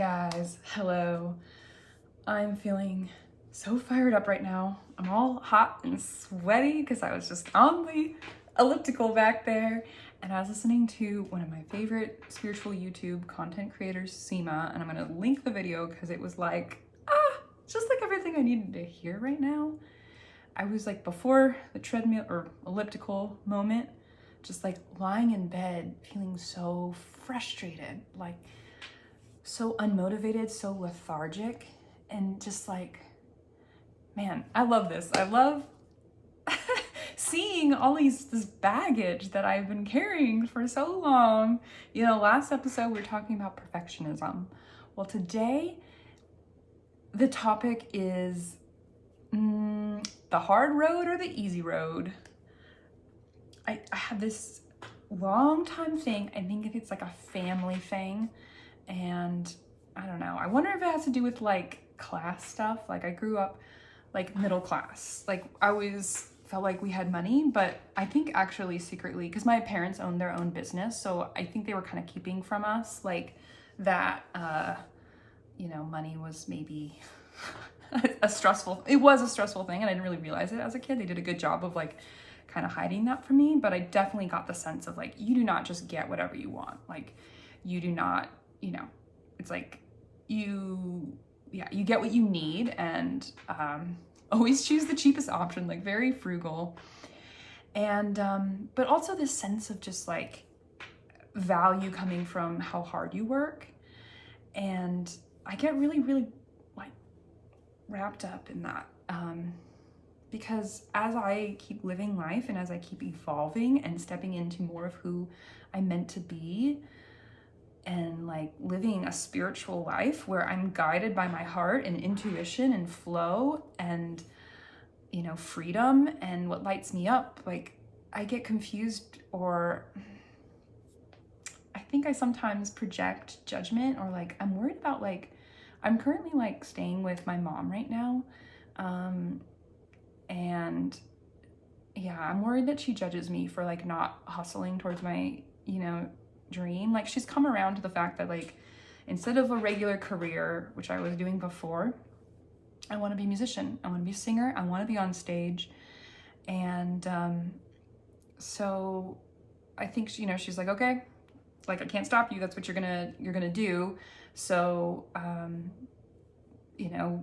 guys, hello. I'm feeling so fired up right now. I'm all hot and sweaty because I was just on the elliptical back there and I was listening to one of my favorite spiritual YouTube content creators, Seema, and I'm gonna link the video because it was like, just like everything I needed to hear right now. I was like before the treadmill or elliptical moment, just like lying in bed, feeling so frustrated, like so unmotivated, so lethargic, and just like, man, I love this. I love seeing all this baggage that I've been carrying for so long. You know, last episode we were talking about perfectionism. Well, today the topic is the hard road or the easy road. I have this long time thing. I think it's like a family thing. And I don't know. I wonder if it has to do with like class stuff. Like I grew up like middle class. Like I always felt like we had money, but I think actually secretly, because my parents owned their own business, so I think they were kind of keeping from us like that, money was maybe it was a stressful thing, and I didn't really realize it as a kid. They did a good job of like kind of hiding that from me, but I definitely got the sense of like, you do not just get whatever you want. Like you do not, it's like you get what you need, and always choose the cheapest option, like very frugal. And but also this sense of just like value coming from how hard you work. And I get really, really like wrapped up in that. Because as I keep living life and as I keep evolving and stepping into more of who I'm meant to be, and like living a spiritual life where I'm guided by my heart and intuition and flow and, freedom and what lights me up, like I get confused, or I think I sometimes project judgment, or like I'm worried about, like I'm currently like staying with my mom right now. And yeah, I'm worried that she judges me for like not hustling towards my, dream. Like she's come around to the fact that like instead of a regular career, which I was doing before, I want to be a musician. I want to be a singer. I want to be on stage. And so I think she's like, okay, like I can't stop you. That's what you're gonna do. So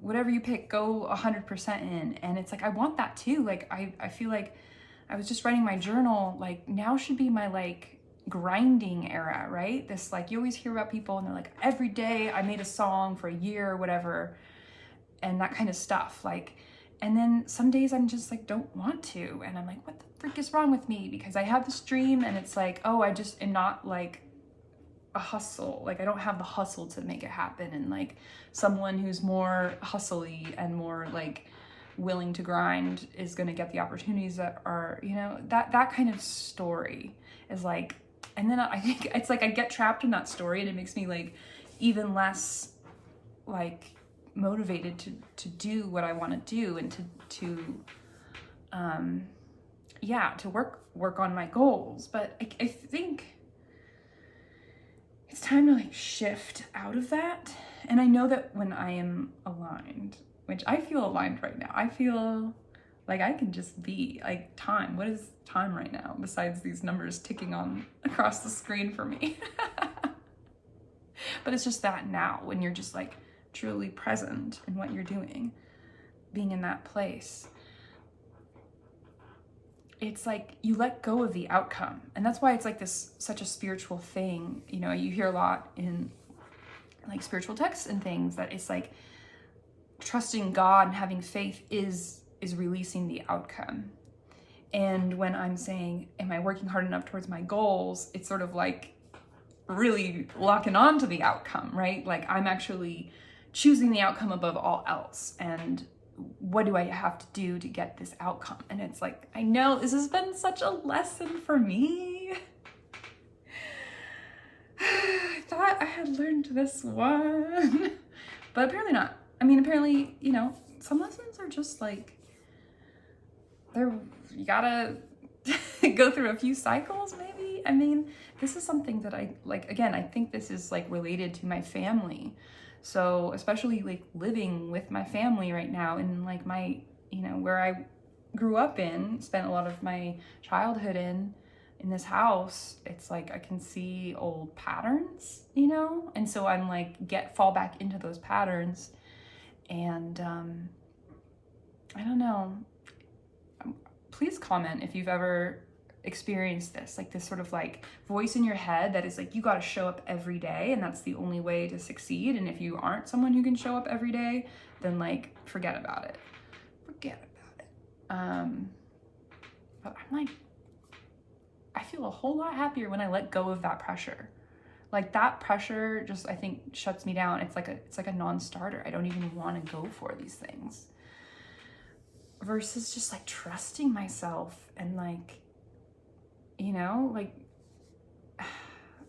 whatever you pick, go 100% in. And it's like I want that too. Like I feel like I was just writing my journal. Like now should be my like grinding era, right? This like you always hear about people and they're like, every day I made a song for a year or whatever, and that kind of stuff. Like, and then some days I'm just like don't want to, and I'm like, what the freak is wrong with me? Because I have this dream and it's like, oh, I just am not like a hustle. Like I don't have the hustle to make it happen. And like someone who's more hustly and more like willing to grind is going to get the opportunities that are, that kind of story is like. And then I think it's like I get trapped in that story, and it makes me like even less like motivated to do what I want to do, and to work on my goals. But I think it's time to like shift out of that. And I know that when I am aligned, which I feel aligned right now, I feel like I can just be like time. What is time right now besides these numbers ticking on across the screen for me? But it's just that now, when you're just like truly present in what you're doing, being in that place, it's like you let go of the outcome. And that's why it's like this such a spiritual thing. You hear a lot in like spiritual texts and things that it's like trusting God and having faith is releasing the outcome. And when I'm saying, am I working hard enough towards my goals? It's sort of like really locking on to the outcome, right? Like I'm actually choosing the outcome above all else. And what do I have to do to get this outcome? And it's like, I know this has been such a lesson for me. I thought I had learned this one, but apparently not. I mean, apparently, some lessons are just like, you gotta go through a few cycles maybe, I mean, this is something that I like, again, I think this is like related to my family. So especially like living with my family right now and like my, where I grew up in, spent a lot of my childhood in this house, it's like I can see old patterns, and so I'm like fall back into those patterns. And I don't know, please comment if you've ever experienced this, like this sort of like voice in your head that is like, you got to show up every day and that's the only way to succeed, and if you aren't someone who can show up every day, then like forget about it. But I'm like, I feel a whole lot happier when I let go of that pressure. Like that pressure just, I think, shuts me down. It's like a non-starter. I don't even want to go for these things. Versus just like trusting myself and like,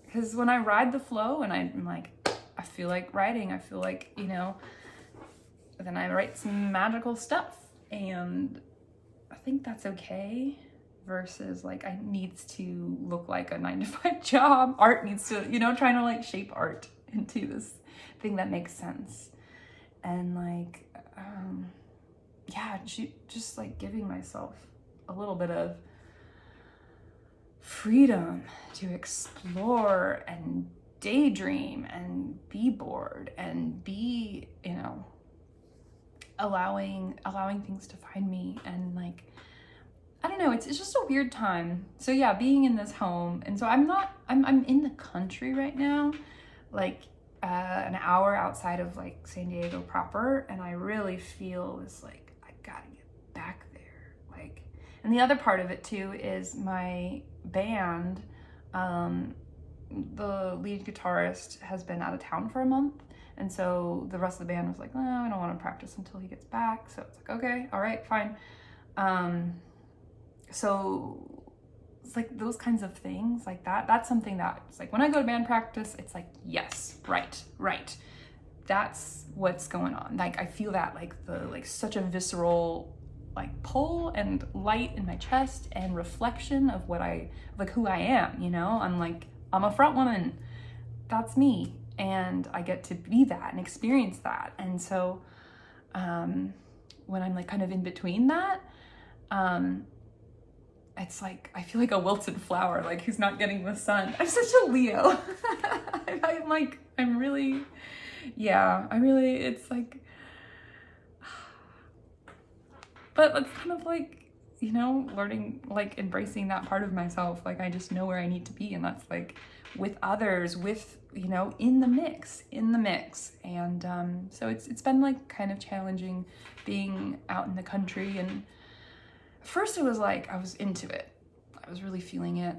because when I ride the flow and I'm like, I feel like writing, I feel like, then I write some magical stuff, and I think that's okay. Versus like I needs to look like a 9-to-5 job. Art needs to, trying to like shape art into this thing that makes sense. And like, just like giving myself a little bit of freedom to explore and daydream and be bored and be, allowing things to find me. And like, I don't know, it's just a weird time. So yeah, being in this home. And so I'm in the country right now, like an hour outside of like San Diego proper. And I really feel this like, I gotta get back there. Like, and the other part of it too is my band, the lead guitarist has been out of town for a month. And so the rest of the band was like, oh, I don't want to practice until he gets back. So it's like, okay, all right, fine. So it's like those kinds of things like that. That's something that it's like when I go to band practice, it's like, yes, right. That's what's going on. Like I feel that like such a visceral like pull and light in my chest and reflection of who I am, I'm a front woman. That's me. And I get to be that and experience that. And so when I'm like kind of in between that, it's like I feel like a wilted flower, like who's not getting the sun. I'm such a Leo. It's like, but it's kind of like, learning, like embracing that part of myself. Like I just know where I need to be, and that's like with others, with, in the mix. And so it's been like kind of challenging being out in the country. And first it was like, I was into it. I was really feeling it.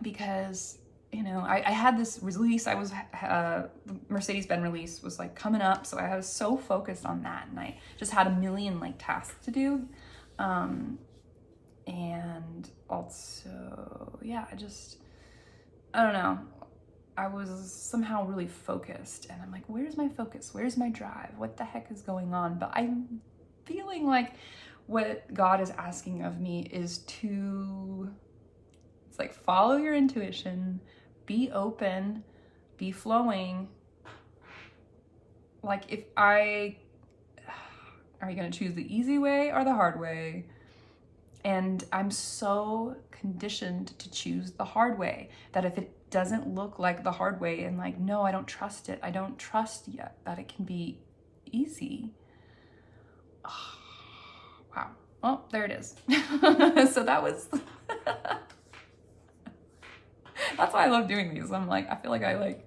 Because, I had this release. The Mercedes-Benz release was like coming up. So I was so focused on that. And I just had a million like tasks to do. And also, I don't know. I was somehow really focused, and I'm like, where's my focus? Where's my drive? What the heck is going on? But I'm feeling like what God is asking of me is it's like follow your intuition, be open, be flowing. Like are you going to choose the easy way or the hard way? And I'm so conditioned to choose the hard way that if it doesn't look like the hard way and like, no, I don't trust it. I don't trust yet that it can be easy. Oh, wow. Well, there it is. So that was, that's why I love doing these. I'm like, I feel like I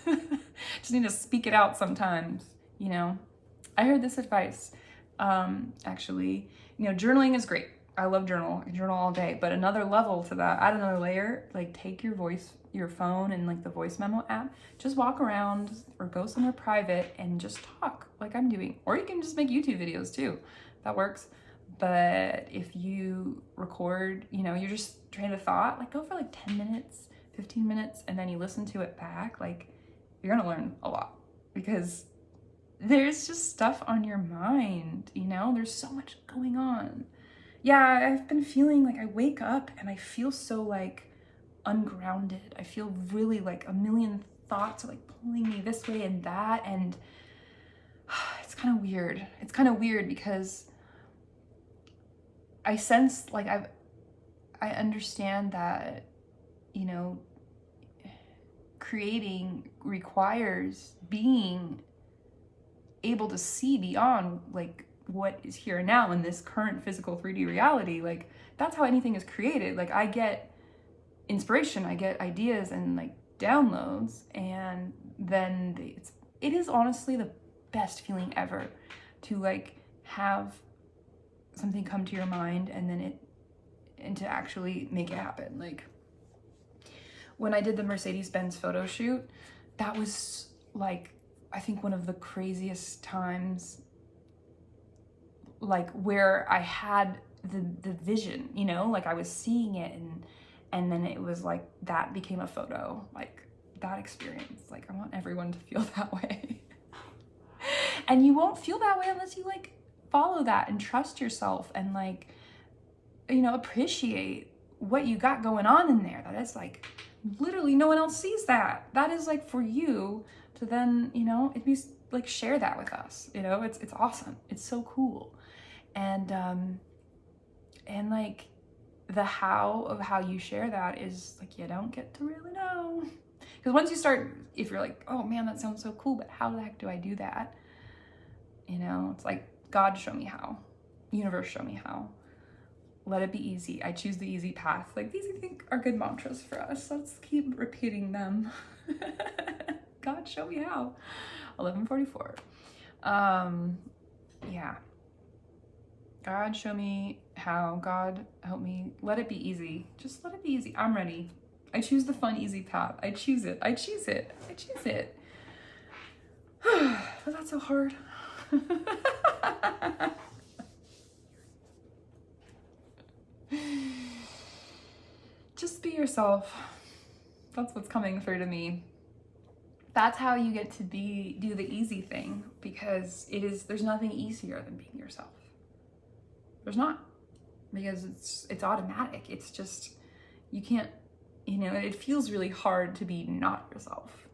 just need to speak it out sometimes, I heard this advice, actually, journaling is great. I love journal. I journal all day, but another level to that, add another layer, like take your phone and like the voice memo app, just walk around or go somewhere private and just talk like I'm doing. Or you can just make YouTube videos too. That works. But if you record, you're just train of thought, like go for like 10 minutes, 15 minutes, and then you listen to it back, like you're gonna learn a lot because there's just stuff on your mind, there's so much going on. yeah, I've been feeling like I wake up and I feel so like ungrounded. I feel really like a million thoughts are like pulling me this way and that, and it's kind of weird. It's kind of weird because I sense like I understand that, you know, creating requires being able to see beyond like what is here and now in this current physical 3D reality. Like that's how anything is created. Like I get inspiration, I get ideas and like downloads, and then it is honestly the best feeling ever to like have something come to your mind and to actually make it happen. Like when I did the Mercedes-Benz photo shoot, that was like, I think one of the craziest times, like where I had the vision, you know, like I was seeing it and then it was like that became a photo, like that experience. Like I want everyone to feel that way. And you won't feel that way unless you like follow that and trust yourself and like, you know, appreciate what you got going on in there. That is like literally no one else sees that. That is like for you to then, you know, it'd be like share that with us. You know, it's awesome. It's so cool. And like the how of how you share that is like you don't get to really know. Because once you start, if you're like, oh man, that sounds so cool, but how the heck do I do that? You know, it's like God show me how, universe show me how. Let it be easy. I choose the easy path. Like these, I think, are good mantras for us. Let's keep repeating them. God, show me how. 11:44. Yeah. God, show me how. God, help me. Let it be easy. Just let it be easy. I'm ready. I choose the fun, easy path. I choose it. I choose it. I choose it. Was that so hard? Just be yourself. That's what's coming through to me. That's how you get to do the easy thing, because there's nothing easier than being yourself. There's not, because it's automatic. It's just, you can't, you know, it feels really hard to be not yourself.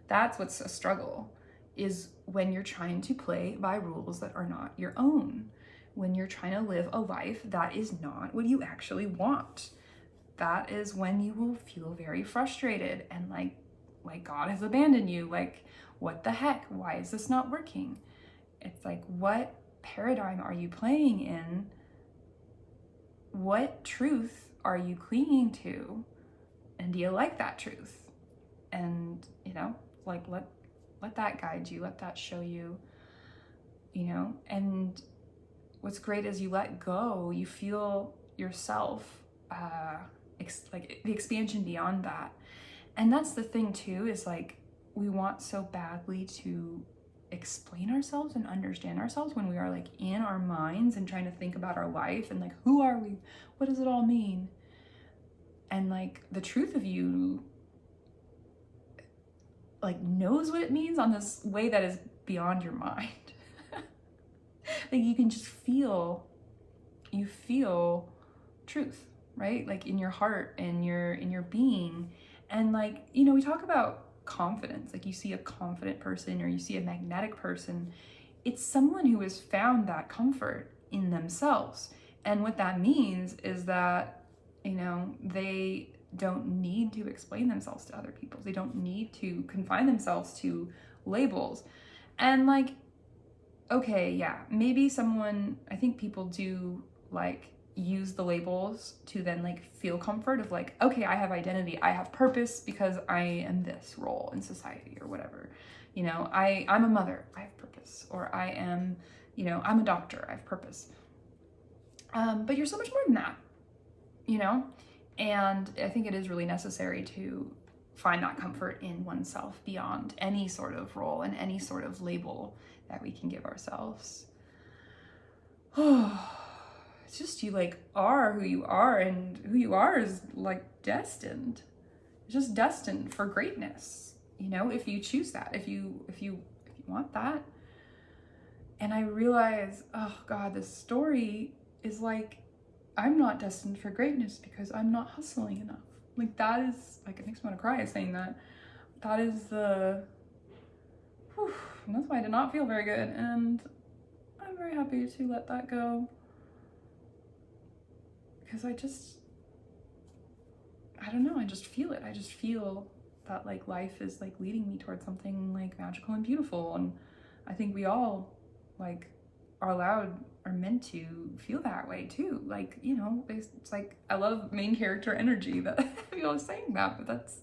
That's what's a struggle, is when you're trying to play by rules that are not your own. When you're trying to live a life that is not what you actually want. That is when you will feel very frustrated and like God has abandoned you. Like, what the heck? Why is this not working? It's like, what paradigm are you playing in? What truth are you clinging to? And do you like that truth? And, you know, like let that guide you, let that show you, you know. And what's great is you let go, you feel yourself, like the expansion beyond that. And that's the thing too, is like we want so badly to explain ourselves and understand ourselves when we are like in our minds and trying to think about our life and like, who are we? What does it all mean? And like the truth of you like knows what it means on this way that is beyond your mind. Like you can just feel truth, right? Like in your heart and in your being. And like, you know, we talk about confidence, like you see a confident person or you see a magnetic person. It's someone who has found that comfort in themselves. And what that means is that, you know, they don't need to explain themselves to other people. They don't need to confine themselves to labels. And like, okay, yeah, maybe I think people do like use the labels to then like feel comfort of like, okay, I have identity, I have purpose because I am this role in society or whatever. You know, I'm a mother, I have purpose. Or I am, you know, I'm a doctor, I have purpose. But you're so much more than that, you know? And I think it is really necessary to find that comfort in oneself beyond any sort of role and any sort of label that we can give ourselves. It's just you like are who you are, and who you are is like destined. It's just destined for greatness, you know, if you choose that, if you want that. And I realize, oh God, this story is like I'm not destined for greatness because I'm not hustling enough. Like, that is, like, it makes me want to cry saying that. That is the, whew, and that's why I did not feel very good. And I'm very happy to let that go. Because I don't know, I just feel it. I just feel that, like, life is, like, leading me towards something, like, magical and beautiful. And I think we all, like, are allowed, are meant to feel that way too. Like, you know, it's like, I love main character energy, that people are saying that, but that's,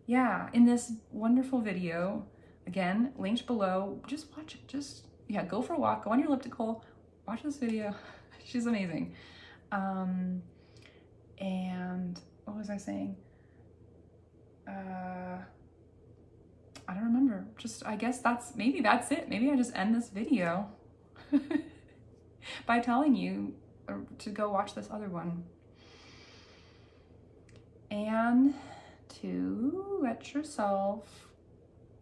yeah. In this wonderful video, again, linked below, just watch it. Just, yeah, go for a walk, go on your elliptical, watch this video. She's amazing. And what was I saying? I don't remember. Just, I guess maybe that's it. Maybe I just end this video by telling you to go watch this other one. And to let yourself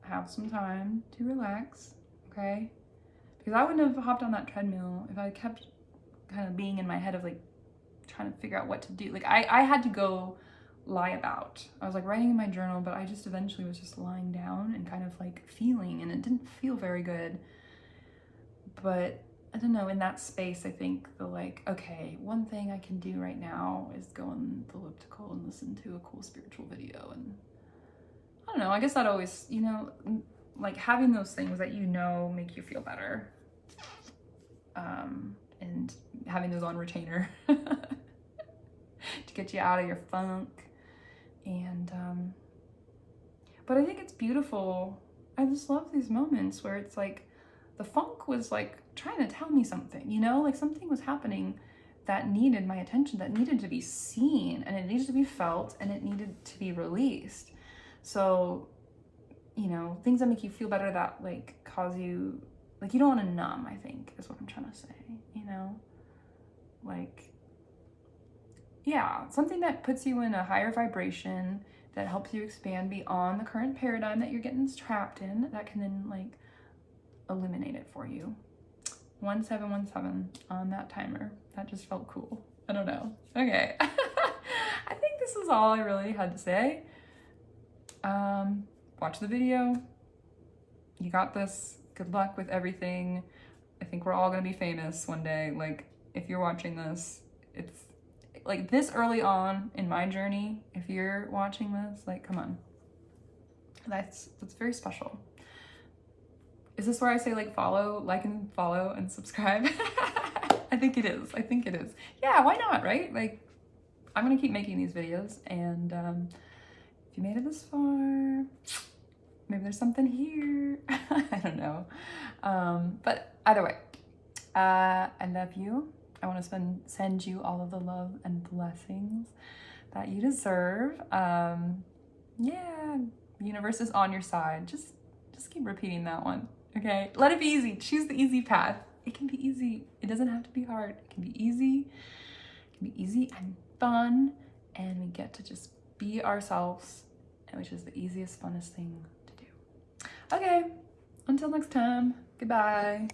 have some time to relax, okay? Because I wouldn't have hopped on that treadmill if I kept kind of being in my head of, like, trying to figure out what to do. Like, I had to go lie about. I was, like, writing in my journal, but I just eventually was just lying down and kind of, like, feeling, and it didn't feel very good. But I don't know, in that space, I think the, like, okay, one thing I can do right now is go on the elliptical and listen to a cool spiritual video. And I don't know, I guess that always, you know, like, having those things that, you know, make you feel better, and having those on retainer to get you out of your funk. And but I think it's beautiful. I just love these moments where it's like the funk was, like, trying to tell me something, you know, like, something was happening that needed my attention, that needed to be seen, and it needed to be felt, and it needed to be released. So, you know, things that make you feel better, that, like, cause you, like, you don't want to numb, I think, is what I'm trying to say, you know? Like, yeah, something that puts you in a higher vibration, that helps you expand beyond the current paradigm that you're getting trapped in, that can then, like, illuminate it for you. 1717 on that timer. That just felt cool. I don't know. Okay. I think this is all I really had to say. Watch the video. You got this. Good luck with everything. I think we're all gonna be famous one day. Like, if you're watching this, it's like this early on in my journey. If you're watching this, like, come on. That's very special. Is this where I say, like, follow, like, and follow and subscribe? I think it is. I think it is. Yeah, why not, right? Like, I'm gonna keep making these videos, and if you made it this far, maybe there's something here. I don't know. But either way, I love you. I want to send you all of the love and blessings that you deserve. Yeah, the universe is on your side. Just keep repeating that one. Okay, let it be easy. Choose the easy path. It can be easy. It doesn't have to be hard. It can be easy. It can be easy and fun, and we get to just be ourselves, which is the easiest, funnest thing to do. Okay, until next time. Goodbye.